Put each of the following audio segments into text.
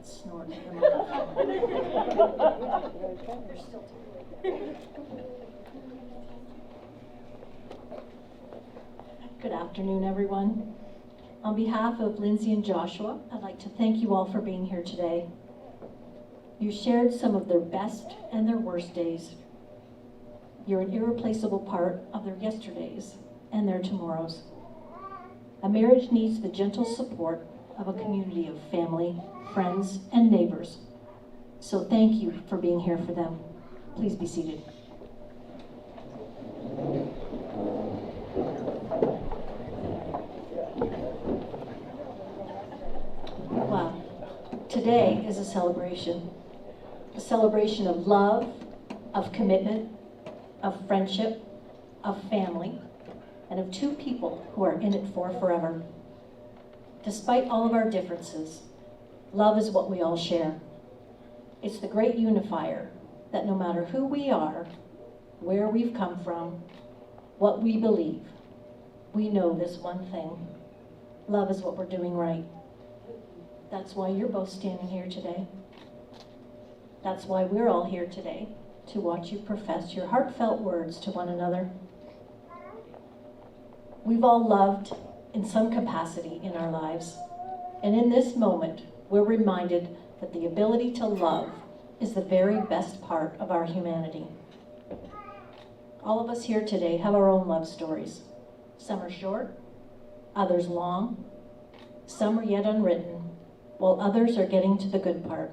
snort at the microphone. Good afternoon, everyone. On behalf of Lyndsay and Joshua, I'd like to thank you all for being here today. You shared some of their best and their worst days. You're an irreplaceable part of their yesterdays and their tomorrows. A marriage needs the gentle support of a community of family, friends, and neighbors. So thank you for being here for them. Please be seated. Wow, today is a celebration of love, of commitment, of friendship, of family, and of two people who are in it for forever. Despite all of our differences, love is what we all share. It's the great unifier that no matter who we are, where we've come from, what we believe, we know this one thing: love is what we're doing right. That's why you're both standing here today. That's why we're all here today, to watch you profess your heartfelt words to one another. We've all loved in some capacity in our lives, and in this moment, we're reminded that the ability to love is the very best part of our humanity. All of us here today have our own love stories. Some are short, others long, some are yet unwritten, while others are getting to the good part.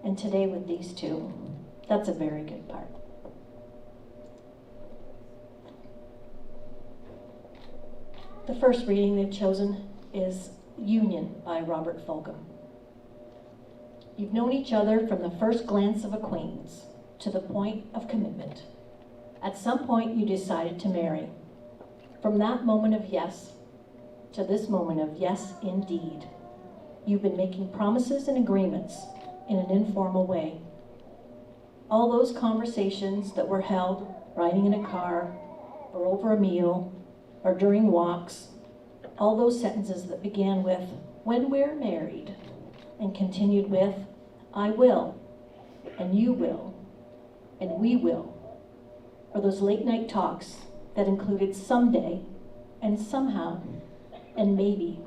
And today with these two, that's a very good part. The first reading they've chosen is Union by Robert Fulghum. You've known each other from the first glance of acquaintance to the point of commitment. At some point you decided to marry. From that moment of yes to this moment of yes indeed. You've been making promises and agreements in an informal way. All those conversations that were held riding in a car or over a meal or during walks, all those sentences that began with, "when we're married," and continued with, "I will," and "you will," and "we will," or those late night talks that included "someday," and "somehow," and "maybe,"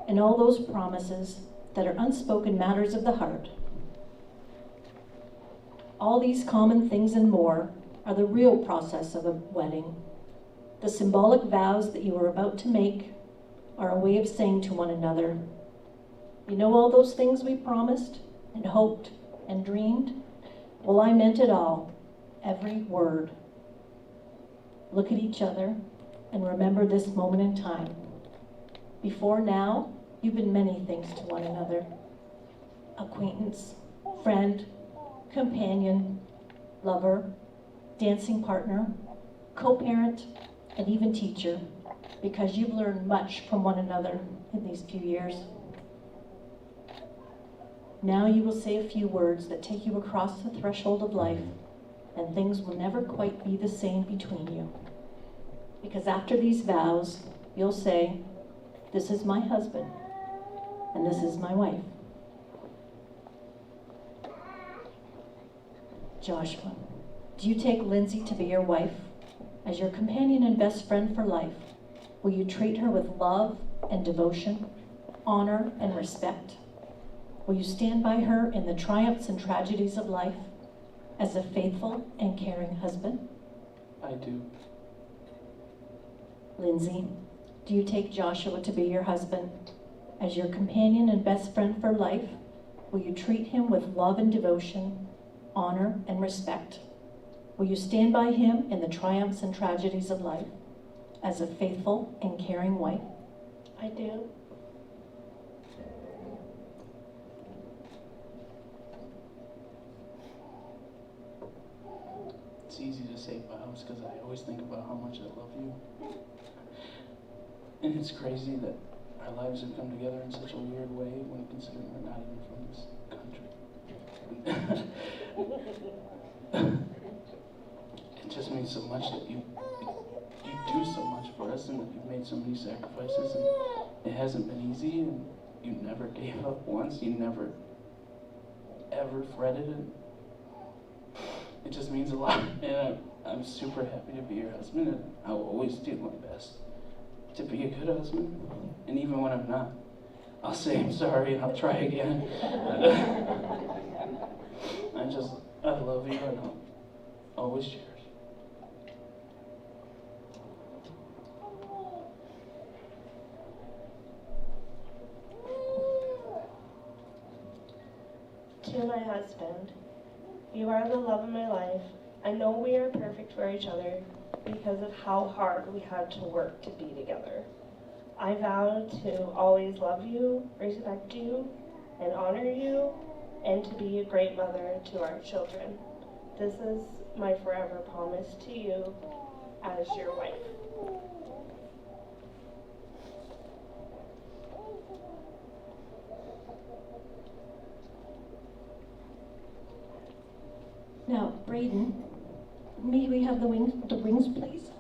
and all those promises that are unspoken matters of the heart. All these common things and more are the real process of a wedding. The symbolic vows that you are about to make are a way of saying to one another, "You know all those things we promised and hoped and dreamed? Well, I meant it all, every word." Look at each other and remember this moment in time. Before now, you've been many things to one another: acquaintance, friend, companion, lover, dancing partner, co-parent, and even teacher, because you've learned much from one another in these few years. Now you will say a few words that take you across the threshold of life, and things will never quite be the same between you. Because after these vows, you'll say, "This is my husband, and this is my wife." Joshua, do you take Lyndsay to be your wife? As your companion and best friend for life, will you treat her with love and devotion, honor and respect? Will you stand by her in the triumphs and tragedies of life as a faithful and caring husband? I do. Lyndsay, do you take Joshua to be your husband? As your companion and best friend for life, will you treat him with love and devotion, honor and respect? Will you stand by him in the triumphs and tragedies of life as a faithful and caring wife? I do. It's easy to say vows because I always think about how much I love you. And it's crazy that our lives have come together in such a weird way when considering we're not even from this country. It just means so much that you do so much for us and that you've made so many sacrifices, and it hasn't been easy, and you never gave up once. You never ever fretted it. It just means a lot, and I'm super happy to be your husband, and I will always do my best to be a good husband. And even when I'm not, I'll say I'm sorry and I'll try again. I love you, and I'll always cherish you. To my husband, you are the love of my life. I know we are perfect for each other because of how hard we had to work to be together. I vow to always love you, respect you, and honor you, and to be a great mother to our children. This is my forever promise to you as your wife. Now, Braden, may we have the rings, please?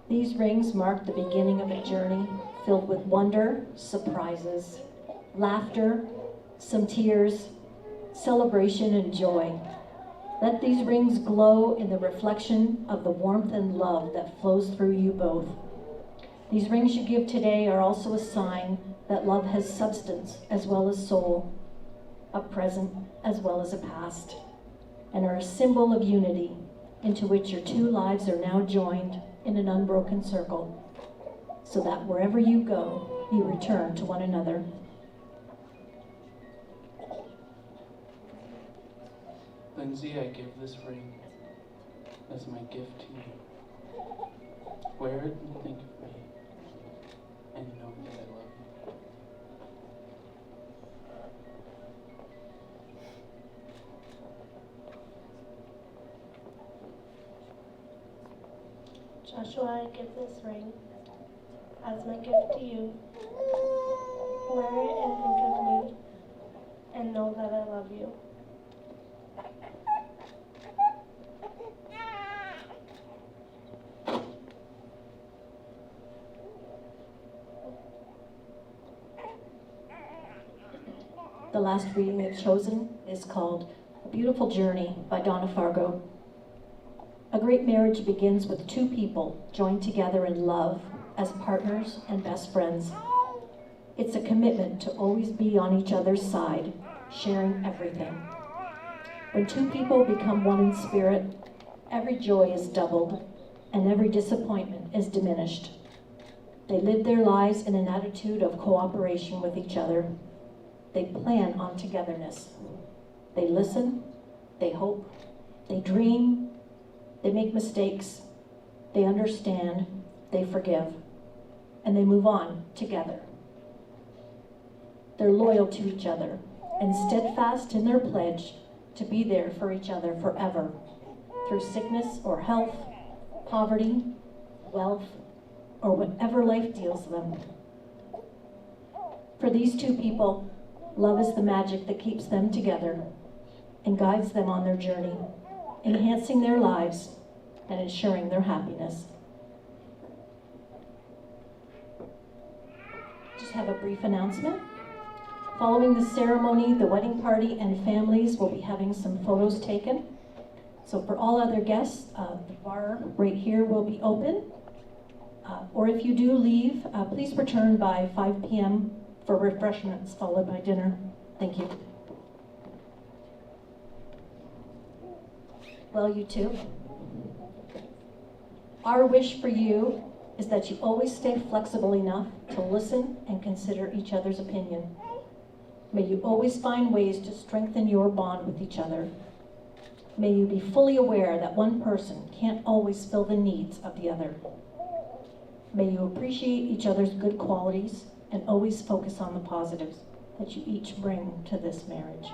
These rings mark the beginning of a journey filled with wonder, surprises, laughter, some tears, celebration, and joy. Let these rings glow in the reflection of the warmth and love that flows through you both. These rings you give today are also a sign that love has substance as well as soul, a present as well as a past, and are a symbol of unity into which your two lives are now joined in an unbroken circle, so that wherever you go, you return to one another. Lyndsay, I give this ring as my gift to you. Wear it and think of me, and know that I love you. Joshua, I give this ring as my gift to you. Wear it and think of me, and know that I love you. The last reading we've chosen is called A Beautiful Journey by Donna Fargo. A great marriage begins with two people joined together in love as partners and best friends. It's a commitment to always be on each other's side, sharing everything. When two people become one in spirit, every joy is doubled and every disappointment is diminished. They live their lives in an attitude of cooperation with each other. They plan on togetherness. They listen, they hope, they dream, they make mistakes, they understand, they forgive, and they move on together. They're loyal to each other and steadfast in their pledge to be there for each other forever, through sickness or health, poverty, wealth, or whatever life deals them. For these two people, love is the magic that keeps them together and guides them on their journey, enhancing their lives and ensuring their happiness. Just have a brief announcement. Following the ceremony, the wedding party and families will be having some photos taken. So for all other guests, the bar right here will be open. Or if you do leave, please return by 5 p.m. for refreshments, followed by dinner. Thank you. Well, you two, our wish for you is that you always stay flexible enough to listen and consider each other's opinion. May you always find ways to strengthen your bond with each other. May you be fully aware that one person can't always fill the needs of the other. May you appreciate each other's good qualities and always focus on the positives that you each bring to this marriage.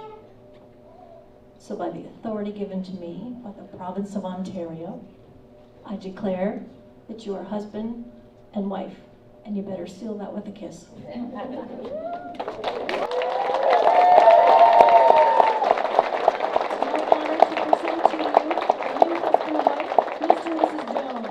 So by the authority given to me by the province of Ontario, I declare that you are husband and wife, and you better seal that with a kiss. It's my honor to present to you the new husband and wife, Mr. and Mrs. Jones.